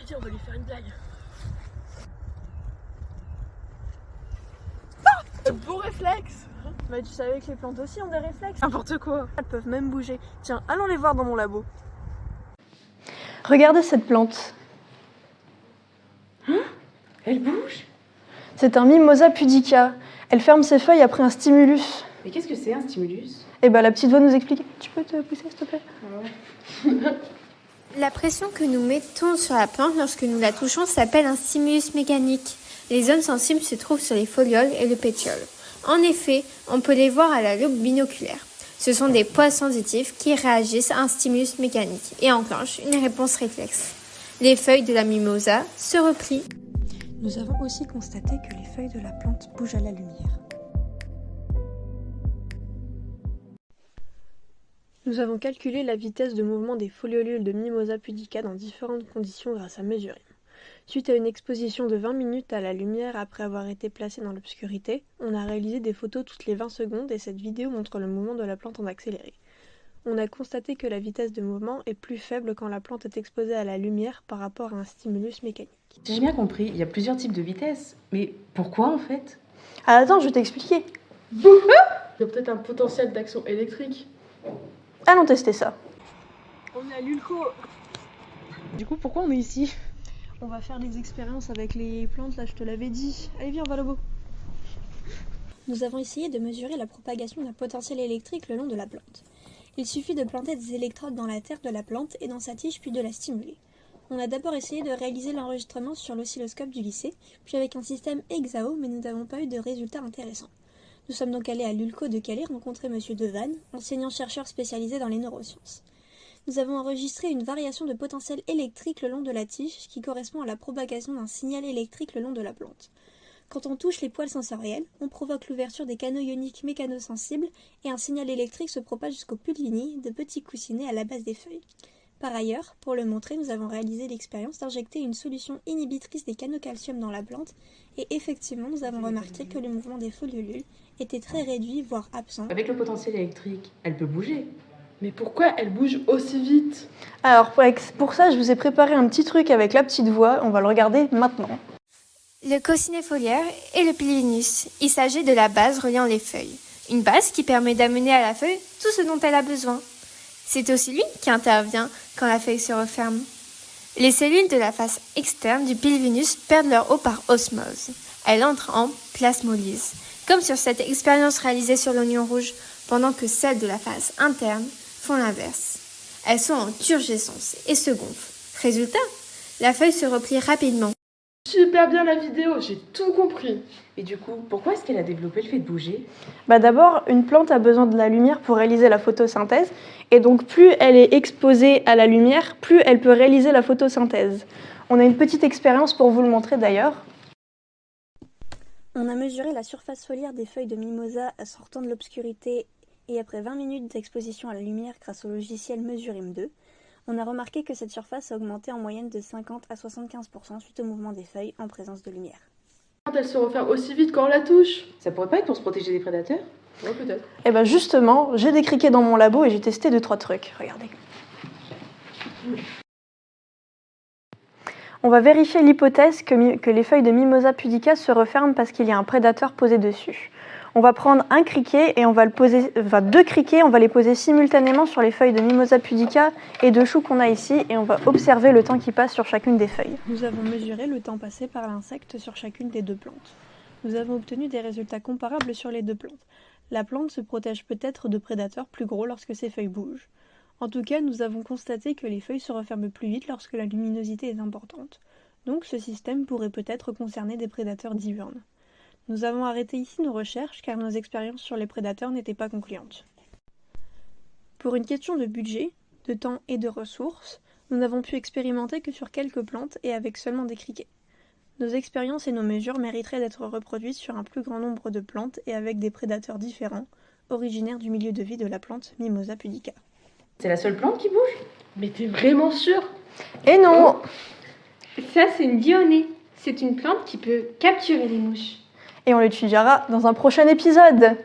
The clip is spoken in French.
Allez, on va lui faire une blague. Beau réflexe. Bah tu savais que les plantes aussi ont des réflexes. N'importe quoi. Elles peuvent même bouger. Tiens, allons les voir dans mon labo. Regardez cette plante. Elle bouge? C'est un Mimosa pudica. Elle ferme ses feuilles après un stimulus. Mais qu'est-ce que c'est un stimulus? Eh ben la petite va nous expliquer. Tu peux te pousser s'il te plaît? La pression que nous mettons sur la plante lorsque nous la touchons s'appelle un stimulus mécanique. Les zones sensibles se trouvent sur les folioles et le pétiole. En effet, on peut les voir à la loupe binoculaire. Ce sont des poils sensitifs qui réagissent à un stimulus mécanique et enclenchent une réponse réflexe. Les feuilles de la mimosa se replient. Nous avons aussi constaté que les feuilles de la plante bougent à la lumière. Nous avons calculé la vitesse de mouvement des foliolules de Mimosa pudica dans différentes conditions grâce à Mesurim. Suite à une exposition de 20 minutes à la lumière après avoir été placé dans l'obscurité, on a réalisé des photos toutes les 20 secondes et cette vidéo montre le mouvement de la plante en accéléré. On a constaté que la vitesse de mouvement est plus faible quand la plante est exposée à la lumière par rapport à un stimulus mécanique. J'ai bien compris, il y a plusieurs types de vitesses. Mais pourquoi en fait? Ah attends, je vais t'expliquer. Il y a peut-être un potentiel d'action électrique. Allons tester ça. On est à l'Ulco. Du coup, pourquoi on est ici? On va faire des expériences avec les plantes, là je te l'avais dit. Allez viens, on va là-bas. Nous avons essayé de mesurer la propagation d'un potentiel électrique le long de la plante. Il suffit de planter des électrodes dans la terre de la plante et dans sa tige puis de la stimuler. On a d'abord essayé de réaliser l'enregistrement sur l'oscilloscope du lycée, puis avec un système Exao, mais nous n'avons pas eu de résultats intéressants. Nous sommes donc allés à l'Ulco de Calais rencontrer M. Devanne, enseignant-chercheur spécialisé dans les neurosciences. Nous avons enregistré une variation de potentiel électrique le long de la tige qui correspond à la propagation d'un signal électrique le long de la plante. Quand on touche les poils sensoriels, on provoque l'ouverture des canaux ioniques mécanosensibles et un signal électrique se propage jusqu'au pulvini, de petits coussinets à la base des feuilles. Par ailleurs, pour le montrer, nous avons réalisé l'expérience d'injecter une solution inhibitrice des canaux calcium dans la plante et effectivement, nous avons remarqué que le mouvement des foliolules était très réduit, voire absent. Avec le potentiel électrique, elle peut bouger. Mais pourquoi elle bouge aussi vite? Alors pour ça, je vous ai préparé un petit truc avec la petite voix, on va le regarder maintenant. Le cocinet foliaire et le pilvinus. Il s'agit de la base reliant les feuilles. Une base qui permet d'amener à la feuille tout ce dont elle a besoin. C'est aussi lui qui intervient quand la feuille se referme. Les cellules de la face externe du pilvinus perdent leur eau par osmose. Elles entrent en plasmolyse, comme sur cette expérience réalisée sur l'oignon rouge, pendant que celles de la face interne font l'inverse. Elles sont en turgescence et se gonflent. Résultat, la feuille se replie rapidement. Super bien la vidéo, j'ai tout compris. Et du coup, pourquoi est-ce qu'elle a développé le fait de bouger? D'abord, une plante a besoin de la lumière pour réaliser la photosynthèse, et donc plus elle est exposée à la lumière, plus elle peut réaliser la photosynthèse. On a une petite expérience pour vous le montrer d'ailleurs. On a mesuré la surface foliaire des feuilles de mimosa sortant de l'obscurité et après 20 minutes d'exposition à la lumière grâce au logiciel Mesurim 2, on a remarqué que cette surface a augmenté en moyenne de 50 à 75% suite au mouvement des feuilles en présence de lumière. Elle se referme aussi vite quand on la touche. Ça pourrait pas être pour se protéger des prédateurs? Ouais, peut-être. Et bien justement, j'ai des criquets dans mon labo et j'ai testé 2-3 trucs. Regardez. On va vérifier l'hypothèse que les feuilles de Mimosa pudica se referment parce qu'il y a un prédateur posé dessus. On va prendre un criquet et on va deux criquets, on va les poser simultanément sur les feuilles de Mimosa pudica et de choux qu'on a ici et on va observer le temps qui passe sur chacune des feuilles. Nous avons mesuré le temps passé par l'insecte sur chacune des deux plantes. Nous avons obtenu des résultats comparables sur les deux plantes. La plante se protège peut-être de prédateurs plus gros lorsque ses feuilles bougent. En tout cas, nous avons constaté que les feuilles se referment plus vite lorsque la luminosité est importante. Donc ce système pourrait peut-être concerner des prédateurs diurnes. Nous avons arrêté ici nos recherches car nos expériences sur les prédateurs n'étaient pas concluantes. Pour une question de budget, de temps et de ressources, nous n'avons pu expérimenter que sur quelques plantes et avec seulement des criquets. Nos expériences et nos mesures mériteraient d'être reproduites sur un plus grand nombre de plantes et avec des prédateurs différents, originaires du milieu de vie de la plante Mimosa pudica. C'est la seule plante qui bouge? Mais t'es vraiment sûr? Et non! Ça, c'est une dionée. C'est une plante qui peut capturer les mouches. Et on l'étudiera dans un prochain épisode.